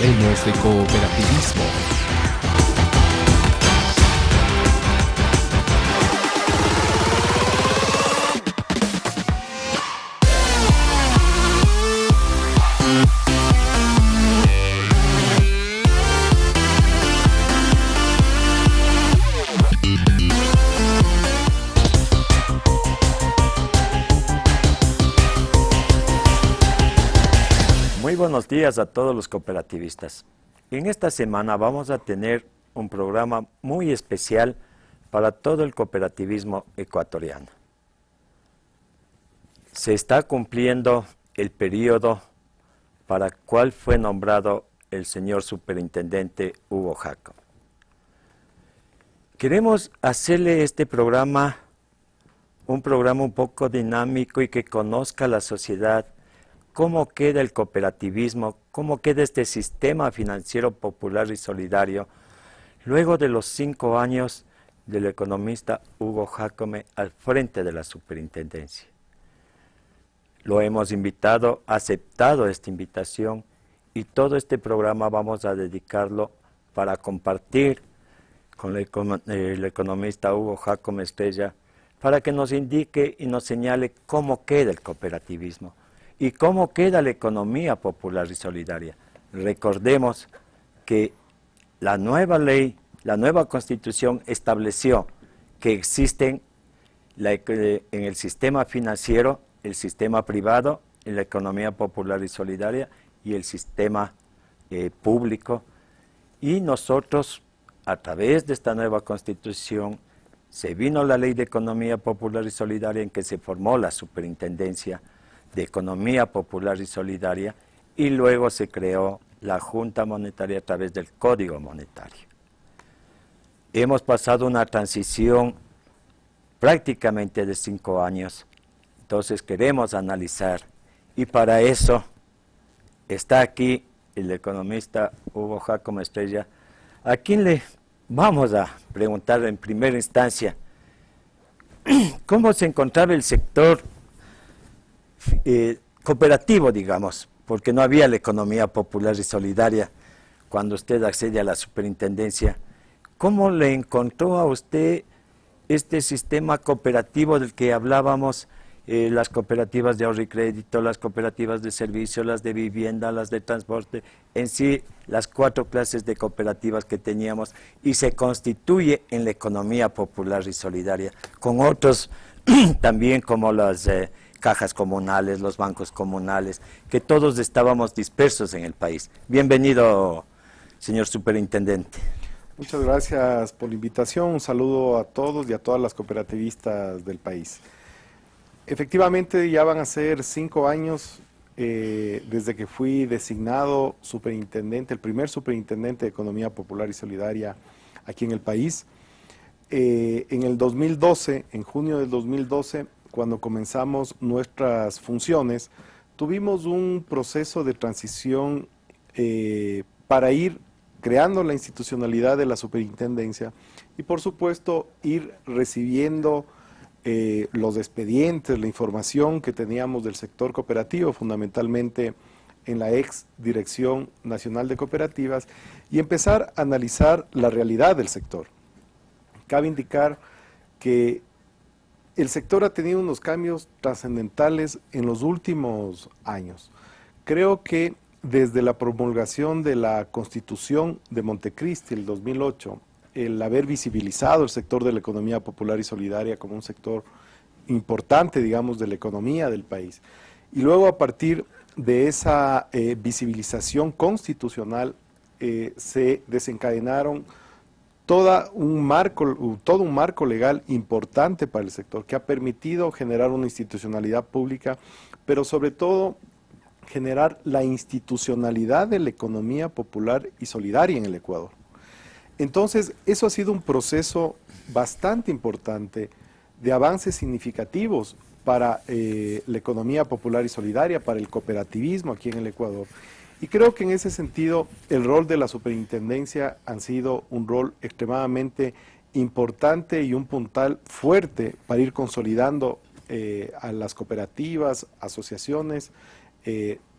Hablemos de cooperativismo. Muy buenos días a todos los cooperativistas. En esta semana vamos a tener un programa muy especial para todo el cooperativismo ecuatoriano. Se está cumpliendo el periodo para el cual fue nombrado el señor superintendente Hugo Jácome. Queremos hacerle este programa un programa un poco dinámico y que conozca la sociedad cómo queda el cooperativismo, cómo queda este sistema financiero popular y solidario luego de los 5 años del economista Hugo Jácome al frente de la superintendencia. Lo hemos invitado, ha aceptado esta invitación y todo este programa vamos a dedicarlo para compartir con el economista Hugo Jácome Estrella para que nos indique y nos señale cómo queda el cooperativismo y cómo queda la economía popular y solidaria. Recordemos que la nueva ley, la nueva constitución estableció que existen en el sistema financiero, el sistema privado, la economía popular y solidaria y el sistema público. Y nosotros, a través de esta nueva constitución, se vino la ley de economía popular y solidaria en que se formó la superintendencia de Economía Popular y Solidaria y luego se creó la Junta Monetaria a través del Código Monetario. Hemos pasado una transición prácticamente de 5 años, entonces queremos analizar y para eso está aquí el economista Hugo Jácome Estrella, a quien le vamos a preguntar en primera instancia cómo se encontraba el sector cooperativo, digamos, porque no había la economía popular y solidaria cuando usted accede a la superintendencia. ¿Cómo le encontró a usted este sistema cooperativo del que hablábamos, las cooperativas de ahorro y crédito, las cooperativas de servicio, las de vivienda, las de transporte, en sí las 4 clases de cooperativas que teníamos y se constituye en la economía popular y solidaria, con otros también como las cajas comunales, los bancos comunales, que todos estábamos dispersos en el país? Bienvenido, señor superintendente. Muchas gracias por la invitación, un saludo a todos y a todas las cooperativistas del país. Efectivamente, ya van a ser 5 años desde que fui designado superintendente, el primer superintendente de Economía Popular y Solidaria aquí en el país. En el 2012, en junio del 2012, cuando comenzamos nuestras funciones, tuvimos un proceso de transición para ir creando la institucionalidad de la superintendencia y, por supuesto, ir recibiendo los expedientes, la información que teníamos del sector cooperativo, fundamentalmente en la ex Dirección Nacional de Cooperativas, y empezar a analizar la realidad del sector. Cabe indicar que el sector ha tenido unos cambios trascendentales en los últimos años. Creo que desde la promulgación de la Constitución de Montecristi, el 2008, el haber visibilizado el sector de la economía popular y solidaria como un sector importante, digamos, de la economía del país. Y luego, a partir de esa visibilización constitucional, se desencadenaron todo un marco legal importante para el sector que ha permitido generar una institucionalidad pública, pero sobre todo generar la institucionalidad de la economía popular y solidaria en el Ecuador. Entonces, eso ha sido un proceso bastante importante de avances significativos para la economía popular y solidaria, para el cooperativismo aquí en el Ecuador. Y creo que en ese sentido el rol de la superintendencia ha sido un rol extremadamente importante y un puntal fuerte para ir consolidando a las cooperativas, asociaciones,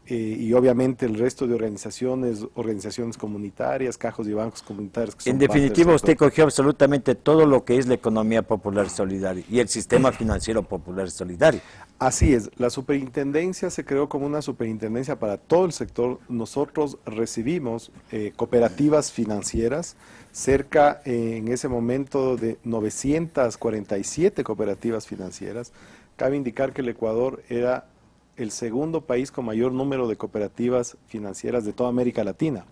y obviamente el resto de organizaciones comunitarias, cajas y bancos comunitarios. Que son En parte del definitiva, usted sector. cogió absolutamente todo lo que es la economía popular solidaria y el sistema financiero popular solidario. Así es, la superintendencia se creó como una superintendencia para todo el sector. Nosotros recibimos cooperativas financieras, cerca en ese momento de 947 cooperativas financieras. Cabe indicar que el Ecuador era el segundo país con mayor número de cooperativas financieras de toda América Latina.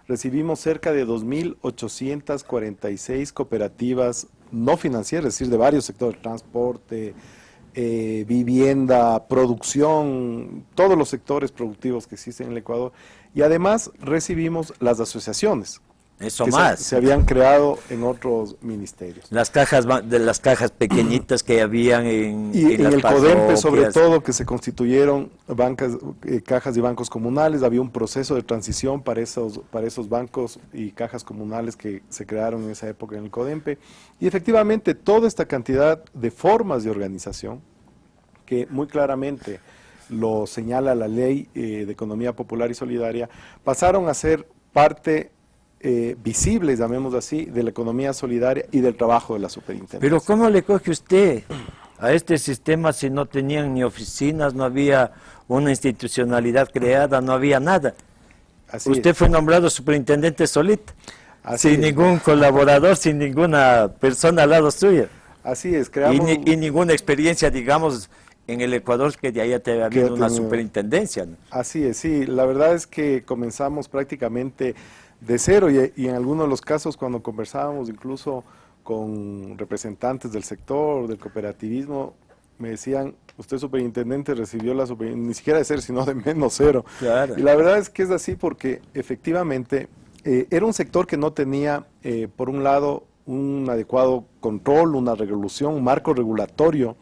Recibimos cerca de 2.846 cooperativas no financieras, es decir, de varios sectores, transporte, vivienda, producción, todos los sectores productivos que existen en el Ecuador. Y además recibimos las asociaciones Eso que más. se habían creado en otros ministerios. Las cajas, de las cajas pequeñitas que habían Y en las el CODEMPE, sobre parroquias. todo, que se constituyeron cajas y bancos comunales, había un proceso de transición para esos bancos y cajas comunales que se crearon en esa época en el CODEMPE. Y efectivamente, toda esta cantidad de formas de organización, que muy claramente lo señala la Ley de Economía Popular y Solidaria, pasaron a ser parte visibles, llamémoslo así, de la economía solidaria y del trabajo de la superintendencia. Pero ¿cómo le coge usted a este sistema si no tenían ni oficinas, no había una institucionalidad creada, no había nada? Así Usted es. fue nombrado superintendente solito, Así sin es. ningún colaborador, sin ninguna persona al lado suyo. Así es, Y, creamos... y ninguna experiencia, digamos, en el Ecuador que de ahí te había habido una superintendencia, ¿no? Así es, sí. La verdad es que comenzamos prácticamente de cero y en algunos de los casos cuando conversábamos incluso con representantes del sector, del cooperativismo, me decían, usted superintendente recibió la superintendencia, ni siquiera de ser, sino de menos cero. Claro. Y la verdad es que es así porque efectivamente era un sector que no tenía, por un lado, un adecuado control, una regulación, un marco regulatorio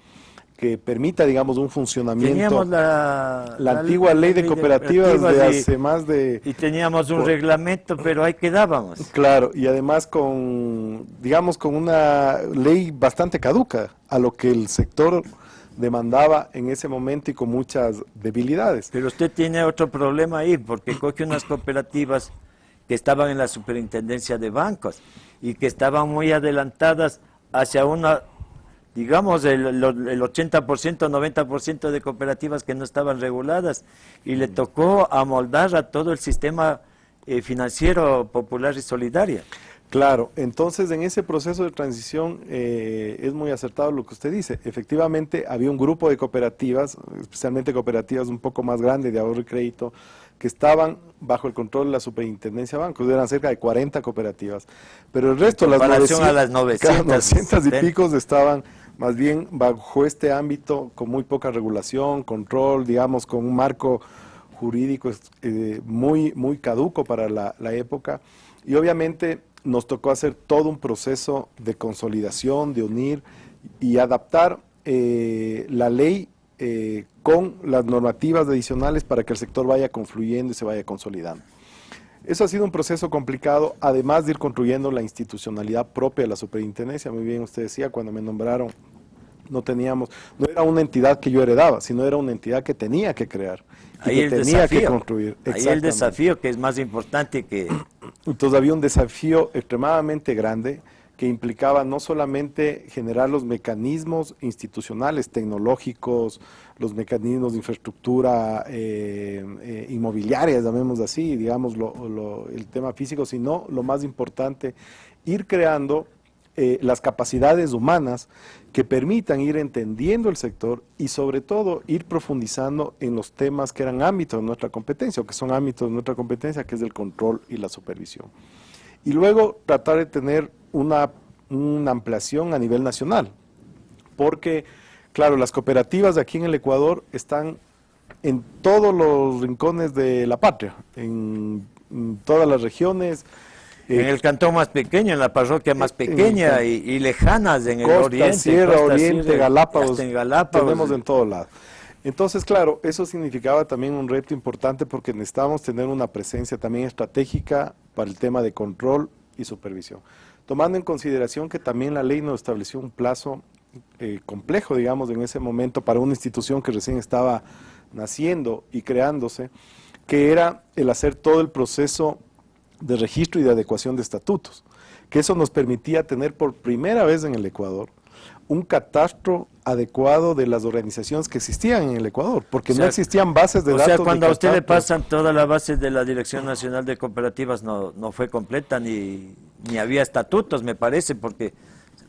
que permita, digamos, un funcionamiento. Teníamos la antigua ley de cooperativas de hace más de... Y teníamos un reglamento, pero ahí quedábamos. Claro, y además con, digamos, con una ley bastante caduca a lo que el sector demandaba en ese momento y con muchas debilidades. Pero usted tiene otro problema ahí, porque coge unas cooperativas que estaban en la superintendencia de bancos y que estaban muy adelantadas hacia una, digamos, el 80%, 90% de cooperativas que no estaban reguladas, y le tocó amoldar a todo el sistema financiero popular y solidario. Claro, entonces en ese proceso de transición es muy acertado lo que usted dice. Efectivamente, había un grupo de cooperativas, especialmente cooperativas un poco más grandes de ahorro y crédito, que estaban bajo el control de la superintendencia de bancos. Eran cerca de 40 cooperativas. Pero el resto, En comparación a las 900 y picos, estaban más bien bajo este ámbito con muy poca regulación, control, digamos, con un marco jurídico muy caduco para la época. Y obviamente nos tocó hacer todo un proceso de consolidación, de unir y adaptar la ley con las normativas adicionales para que el sector vaya confluyendo y se vaya consolidando. Eso ha sido un proceso complicado, además de ir construyendo la institucionalidad propia de la superintendencia. Muy bien, usted decía, cuando me nombraron, no era una entidad que yo heredaba, sino era una entidad que tenía que crear y Ahí que el tenía desafío, que construir. ahí el desafío que es más importante que... Entonces había un desafío extremadamente grande que implicaba no solamente generar los mecanismos institucionales, tecnológicos, los mecanismos de infraestructura inmobiliaria, llamémoslo así, digamos el tema físico, sino lo más importante, ir creando las capacidades humanas que permitan ir entendiendo el sector y sobre todo ir profundizando en los temas que eran ámbitos de nuestra competencia, o que son ámbitos de nuestra competencia, que es el control y la supervisión. Y luego tratar de tener una ampliación a nivel nacional, porque, claro, las cooperativas de aquí en el Ecuador están en todos los rincones de la patria, en todas las regiones. En el cantón más pequeño, en la parroquia más pequeña y lejanas, en el Costa, oriente. Sierra, Costa, Oriente, Sierra, Galápagos, hasta en Galápagos. tenemos en todo lado. Entonces, claro, eso significaba también un reto importante porque necesitábamos tener una presencia también estratégica para el tema de control y supervisión. Tomando en consideración que también la ley nos estableció un plazo complejo, digamos, en ese momento para una institución que recién estaba naciendo y creándose, que era el hacer todo el proceso de registro y de adecuación de estatutos, que eso nos permitía tener por primera vez en el Ecuador un catastro adecuado de las organizaciones que existían en el Ecuador, porque no existían bases de datos. O sea, cuando a usted le catastros. pasan toda la base de la Dirección Nacional de Cooperativas, no fue completa, ni había estatutos, me parece, porque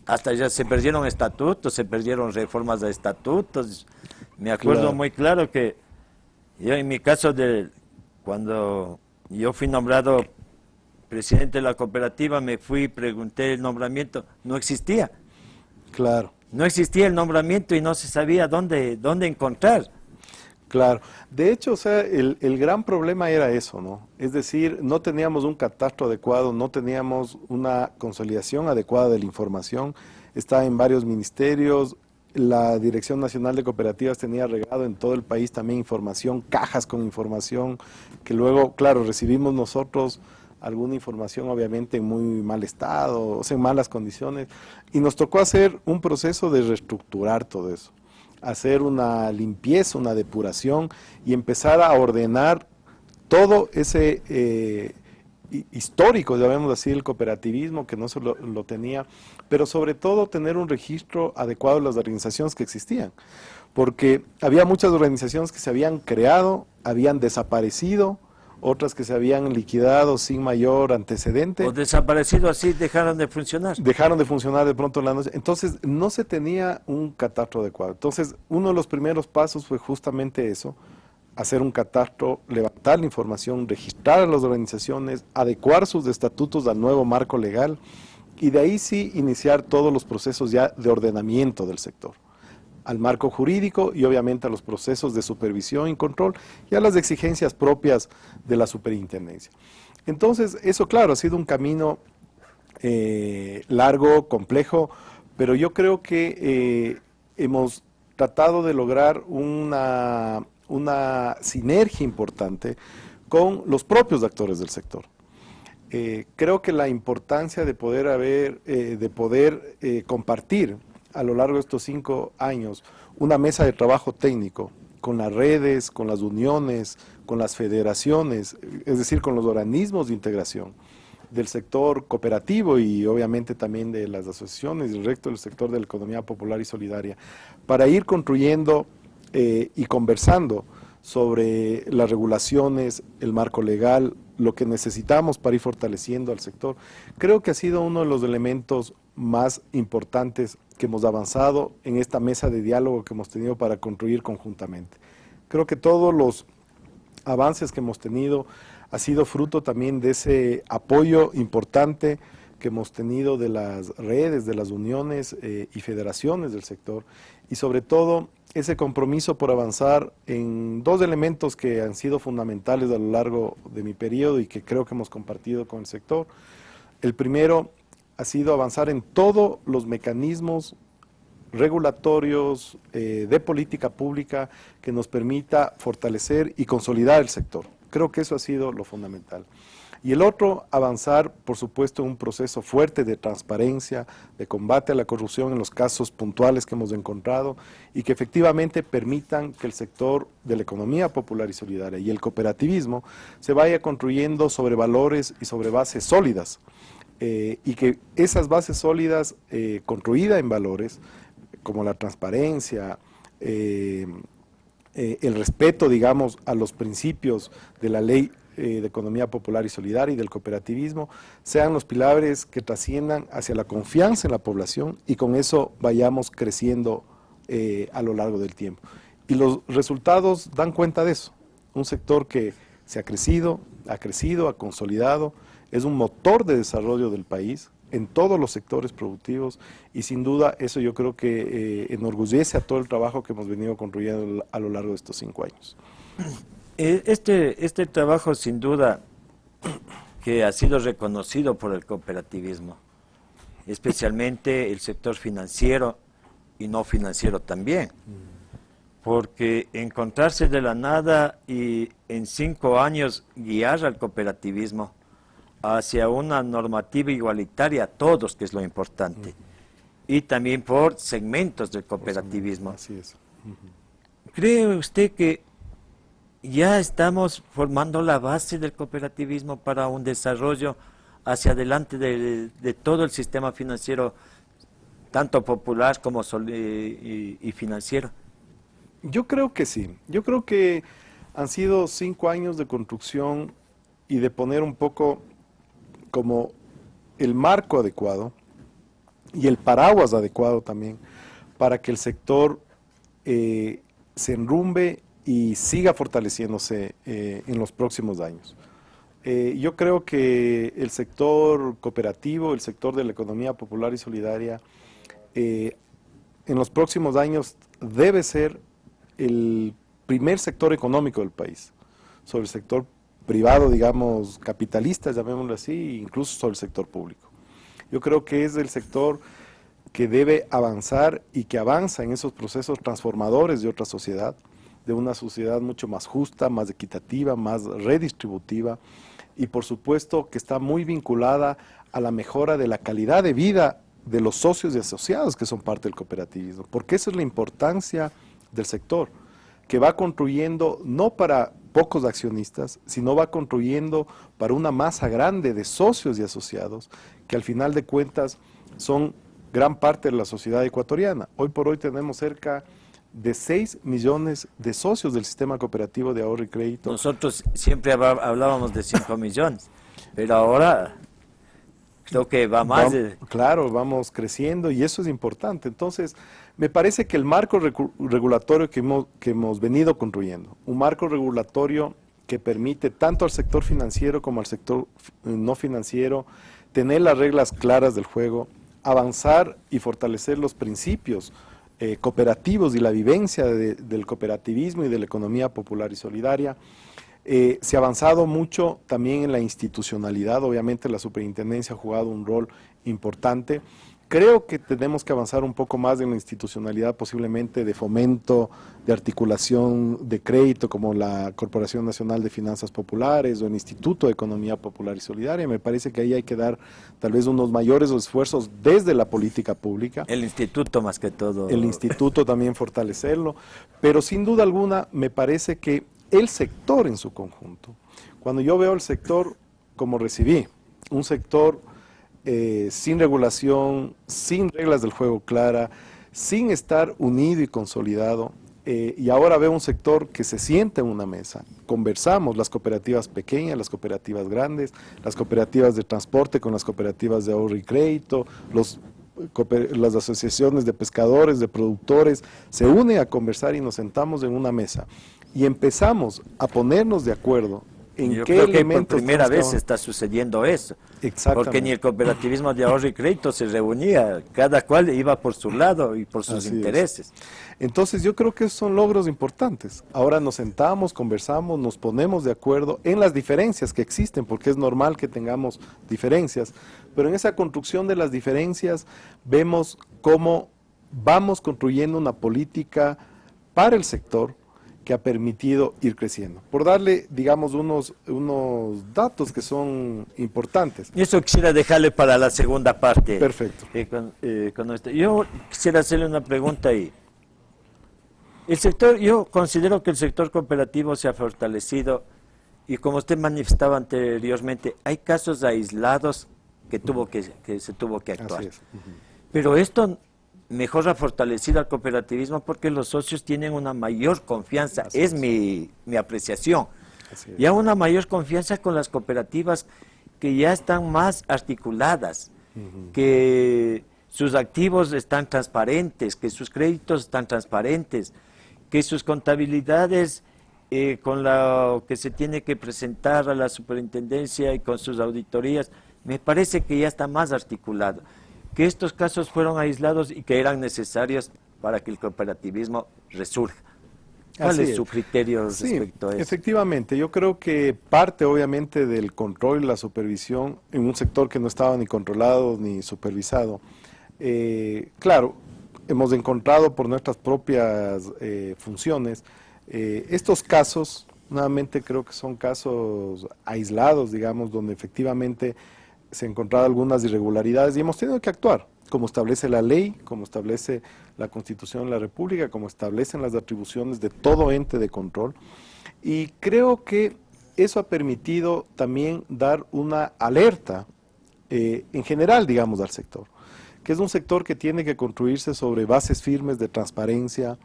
hasta ya se perdieron estatutos, se perdieron reformas de estatutos. Me acuerdo Claro. muy claro que yo, en mi caso, cuando yo fui nombrado presidente de la cooperativa, me fui y pregunté el nombramiento, no existía. Claro. No existía el nombramiento y no se sabía dónde encontrar. Claro, de hecho, o sea, el gran problema era eso, ¿no? Es decir, no teníamos un catastro adecuado, no teníamos una consolidación adecuada de la información, está en varios ministerios, la Dirección Nacional de Cooperativas tenía regado en todo el país también información, cajas con información, que luego, claro, recibimos nosotros alguna información obviamente en muy mal estado, o sea, en malas condiciones, y nos tocó hacer un proceso de reestructurar todo eso, hacer una limpieza, una depuración y empezar a ordenar todo ese histórico, llamémoslo así, el cooperativismo, que no se lo tenía, pero sobre todo tener un registro adecuado de las organizaciones que existían, porque había muchas organizaciones que se habían creado, habían desaparecido, otras que se habían liquidado sin mayor antecedente. O desaparecido así, dejaron de funcionar. Dejaron de funcionar de pronto la noche. Entonces, no se tenía un catastro adecuado. Entonces, uno de los primeros pasos fue justamente eso, hacer un catastro, levantar la información, registrar a las organizaciones, adecuar sus estatutos al nuevo marco legal y de ahí sí iniciar todos los procesos ya de ordenamiento del sector, al marco jurídico y obviamente a los procesos de supervisión y control y a las exigencias propias de la superintendencia. Entonces, eso claro, ha sido un camino largo, complejo, pero yo creo que hemos tratado de lograr una sinergia importante con los propios actores del sector. Creo que la importancia de poder compartir a lo largo de estos 5 años una mesa de trabajo técnico con las redes, con las uniones, con las federaciones, es decir, con los organismos de integración del sector cooperativo y obviamente también de las asociaciones y el resto del sector de la economía popular y solidaria, para ir construyendo y conversando sobre las regulaciones, el marco legal, lo que necesitamos para ir fortaleciendo al sector. Creo que ha sido uno de los elementos más importantes que hemos avanzado en esta mesa de diálogo que hemos tenido para construir conjuntamente. Creo que todos los avances que hemos tenido ha sido fruto también de ese apoyo importante que hemos tenido de las redes, de las uniones y federaciones del sector y sobre todo ese compromiso por avanzar en 2 elementos que han sido fundamentales a lo largo de mi periodo y que creo que hemos compartido con el sector. El primero ha sido avanzar en todos los mecanismos regulatorios de política pública que nos permita fortalecer y consolidar el sector. Creo que eso ha sido lo fundamental. Y el otro, avanzar, por supuesto, en un proceso fuerte de transparencia, de combate a la corrupción en los casos puntuales que hemos encontrado y que efectivamente permitan que el sector de la economía popular y solidaria y el cooperativismo se vaya construyendo sobre valores y sobre bases sólidas y que esas bases sólidas construidas en valores como la transparencia, el respeto, digamos, a los principios de la ley de economía popular y solidaria y del cooperativismo, sean los pilares que trasciendan hacia la confianza en la población y con eso vayamos creciendo a lo largo del tiempo. Y los resultados dan cuenta de eso. Un sector que se ha crecido, ha consolidado, es un motor de desarrollo del país en todos los sectores productivos y sin duda eso yo creo que enorgullece a todo el trabajo que hemos venido construyendo a lo largo de estos 5 años. Este trabajo sin duda que ha sido reconocido por el cooperativismo, especialmente el sector financiero y no financiero también, porque encontrarse de la nada y en 5 años guiar al cooperativismo hacia una normativa igualitaria a todos, que es lo importante, y también por segmentos del cooperativismo. Así es. ¿Cree usted que ya estamos formando la base del cooperativismo para un desarrollo hacia adelante de todo el sistema financiero, tanto popular como y financiero. Yo creo que sí. Yo creo que han sido 5 años de construcción y de poner un poco como el marco adecuado y el paraguas adecuado también para que el sector se enrumbe y siga fortaleciéndose en los próximos años. Yo creo que el sector cooperativo, el sector de la economía popular y solidaria, en los próximos años debe ser el primer sector económico del país, sobre el sector privado, digamos, capitalista, llamémoslo así, incluso sobre el sector público. Yo creo que es el sector que debe avanzar y que avanza en esos procesos transformadores de otra sociedad, de una sociedad mucho más justa, más equitativa, más redistributiva y por supuesto que está muy vinculada a la mejora de la calidad de vida de los socios y asociados que son parte del cooperativismo, porque esa es la importancia del sector, que va construyendo no para pocos accionistas, sino va construyendo para una masa grande de socios y asociados, que al final de cuentas son gran parte de la sociedad ecuatoriana. Hoy por hoy tenemos cerca de 6 millones de socios del sistema cooperativo de ahorro y crédito. Nosotros siempre hablábamos de 5 millones, pero ahora creo que va más. Claro, vamos creciendo y eso es importante. Entonces, me parece que el marco regulatorio que hemos venido construyendo, un marco regulatorio que permite tanto al sector financiero como al sector no financiero tener las reglas claras del juego, avanzar y fortalecer los principios cooperativos y la vivencia del cooperativismo y de la economía popular y solidaria. Se ha avanzado mucho también en la institucionalidad, obviamente la superintendencia ha jugado un rol importante. Creo que tenemos que avanzar un poco más en la institucionalidad, posiblemente de fomento, de articulación de crédito, como la Corporación Nacional de Finanzas Populares o el Instituto de Economía Popular y Solidaria. Me parece que ahí hay que dar tal vez unos mayores esfuerzos desde la política pública. El instituto más que todo. El instituto también fortalecerlo, pero sin duda alguna me parece que el sector en su conjunto, cuando yo veo el sector como recibí, un sector sin regulación, sin reglas del juego clara, sin estar unido y consolidado, y ahora veo un sector que se sienta en una mesa, conversamos, las cooperativas pequeñas, las cooperativas grandes, las cooperativas de transporte con las cooperativas de ahorro y crédito, las asociaciones de pescadores, de productores, se unen a conversar y nos sentamos en una mesa y empezamos a ponernos de acuerdo en Yo qué creo que elementos. por primera vez está sucediendo eso. Exactamente. Porque ni el cooperativismo de ahorro y crédito se reunía, cada cual iba por su lado y por sus Así intereses. Entonces yo creo que esos son logros importantes. Ahora nos sentamos, conversamos, nos ponemos de acuerdo en las diferencias que existen, porque es normal que tengamos diferencias, pero en esa construcción de las diferencias vemos cómo vamos construyendo una política para el sector que ha permitido ir creciendo. Por darle, digamos, unos datos que son importantes. Y eso quisiera dejarle para la segunda parte. Perfecto. Con esto. Yo quisiera hacerle una pregunta ahí. Yo considero que el sector cooperativo se ha fortalecido y como usted manifestaba anteriormente, hay casos aislados que se tuvo que actuar. Así es. Pero esto mejor fortalecido al cooperativismo porque los socios tienen una mayor confianza, es mi apreciación. Ya una mayor confianza con las cooperativas que ya están más articuladas, que sus activos están transparentes, que sus créditos están transparentes, que sus contabilidades con lo que se tiene que presentar a la superintendencia y con sus auditorías, me parece que ya está más articulado. Que estos casos fueron aislados y que eran necesarios para que el cooperativismo resurja. ¿Cuál es su criterio respecto a eso? Efectivamente, yo creo que parte obviamente del control y la supervisión en un sector que no estaba ni controlado ni supervisado. Claro, hemos encontrado por nuestras propias funciones estos casos, nuevamente creo que son casos aislados, digamos, donde efectivamente se han encontrado algunas irregularidades y hemos tenido que actuar, como establece la ley, como establece la Constitución de la República, como establecen las atribuciones de todo ente de control. Y creo que eso ha permitido también dar una alerta en general, digamos, al sector, que es un sector que tiene que construirse sobre bases firmes de transparencia,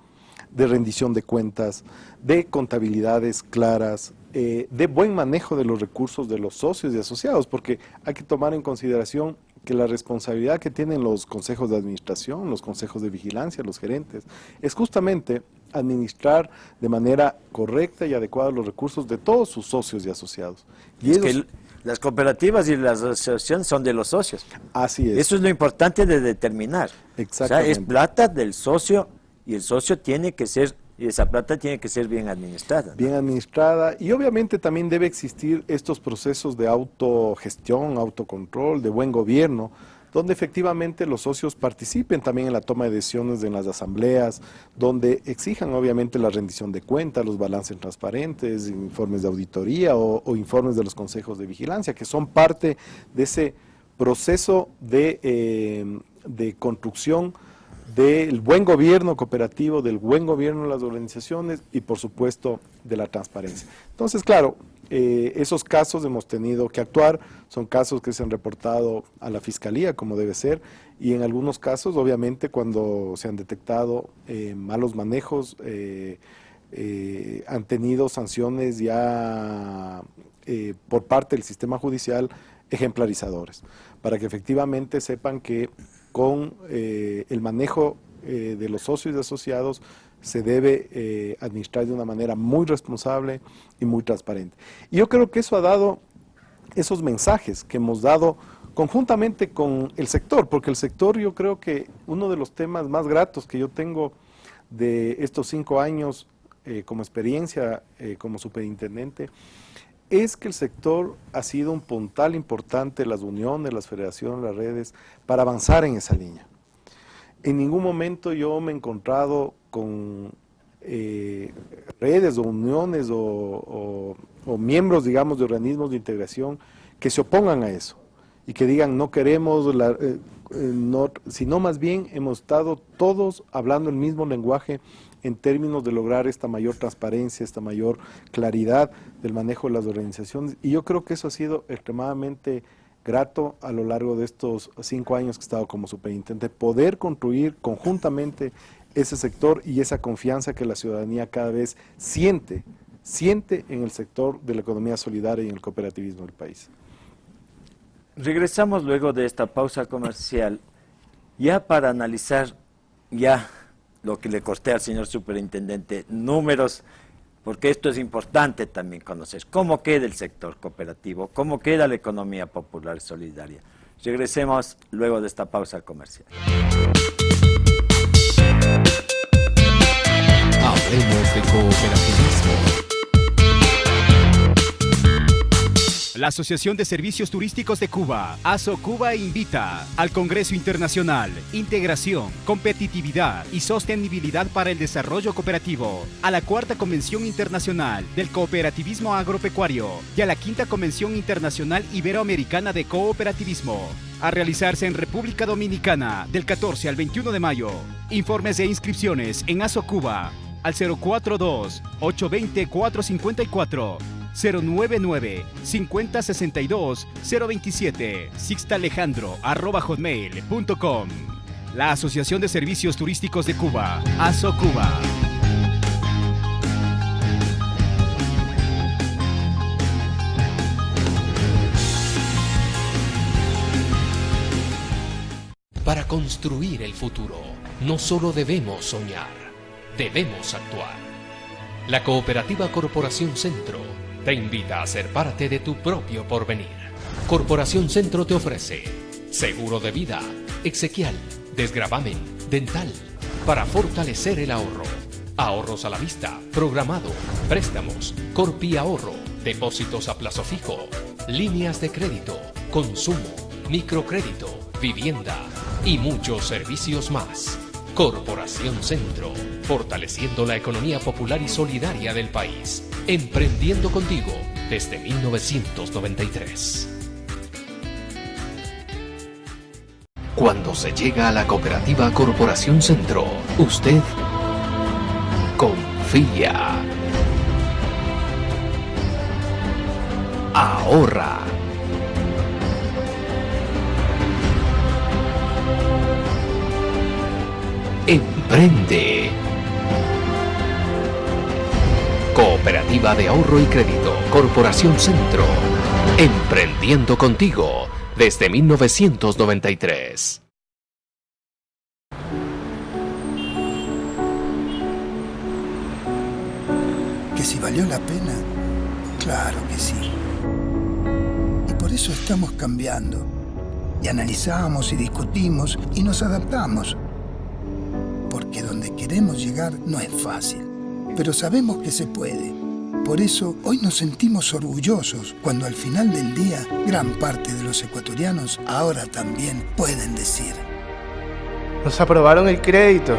de rendición de cuentas, de contabilidades claras, de buen manejo de los recursos de los socios y asociados, porque hay que tomar en consideración que la responsabilidad que tienen los consejos de administración, los consejos de vigilancia, los gerentes, es justamente administrar de manera correcta y adecuada los recursos de todos sus socios y asociados. Y es que las cooperativas y las asociaciones son de los socios. Así es. Eso es lo importante de determinar. Exactamente. O sea, es plata del socio y el socio tiene que ser, y esa plata tiene que ser bien administrada, ¿no? Bien administrada, y obviamente también debe existir estos procesos de autogestión, autocontrol, de buen gobierno, donde efectivamente los socios participen también en la toma de decisiones en las asambleas, donde exijan obviamente la rendición de cuentas, los balances transparentes, informes de auditoría o informes de los consejos de vigilancia, que son parte de ese proceso de construcción del buen gobierno cooperativo, del buen gobierno de las organizaciones y por supuesto de la transparencia. Entonces, claro, esos casos hemos tenido que actuar, son casos que se han reportado a la Fiscalía como debe ser, y en algunos casos obviamente cuando se han detectado malos manejos han tenido sanciones ya por parte del sistema judicial ejemplarizadores, para que efectivamente sepan que con el manejo de los socios y asociados se debe administrar de una manera muy responsable y muy transparente. Y yo creo que eso ha dado esos mensajes que hemos dado conjuntamente con el sector, porque el sector, yo creo que uno de los temas más gratos que yo tengo de estos 5 años como experiencia como superintendente, es que el sector ha sido un puntal importante, las uniones, las federaciones, las redes, para avanzar en esa línea. En ningún momento yo me he encontrado con redes o uniones o miembros, digamos, de organismos de integración que se opongan a eso y que digan no queremos, sino más bien hemos estado todos hablando el mismo lenguaje en términos de lograr esta mayor transparencia, esta mayor claridad del manejo de las organizaciones, y yo creo que eso ha sido extremadamente grato a lo largo de estos 5 años que he estado como superintendente, poder construir conjuntamente ese sector y esa confianza que la ciudadanía cada vez siente en el sector de la economía solidaria y en el cooperativismo del país. Regresamos luego de esta pausa comercial, ya para analizar ya lo que le costé al señor superintendente, números, porque esto es importante también conocer, cómo queda el sector cooperativo, cómo queda la economía popular solidaria. Regresemos luego de esta pausa comercial. Hablemos de cooperativismo. La Asociación de Servicios Turísticos de Cuba, ASOCuba, invita al Congreso Internacional, Integración, Competitividad y Sostenibilidad para el Desarrollo Cooperativo, a la 4ª Convención Internacional del Cooperativismo Agropecuario y a la 5ª Convención Internacional Iberoamericana de Cooperativismo, a realizarse en República Dominicana del 14 al 21 de mayo. Informes e inscripciones en ASOCuba al 042-820-454. 099-5062-027, sixtalejandro@hotmail.com. La Asociación de Servicios Turísticos de Cuba, ASOCuba. Para construir el futuro, no solo debemos soñar, debemos actuar. La Cooperativa Corporación Centro te invita a ser parte de tu propio porvenir. Corporación Centro te ofrece seguro de vida, exequial, desgravamen, dental, para fortalecer el ahorro. Ahorros a la vista, programado, préstamos, Corpi Ahorro, depósitos a plazo fijo, líneas de crédito, consumo, microcrédito, vivienda y muchos servicios más. Corporación Centro, fortaleciendo la economía popular y solidaria del país, emprendiendo contigo desde 1993. Cuando se llega a la Cooperativa Corporación Centro, usted confía. Ahorra. Emprende. Cooperativa de Ahorro y Crédito, Corporación Centro. Emprendiendo contigo desde 1993. ¿Que si valió la pena? Claro que sí. Y por eso estamos cambiando. Y analizamos y discutimos y nos adaptamos. Porque donde queremos llegar no es fácil, pero sabemos que se puede. Por eso hoy nos sentimos orgullosos cuando al final del día gran parte de los ecuatorianos ahora también pueden decir: Nos aprobaron el crédito.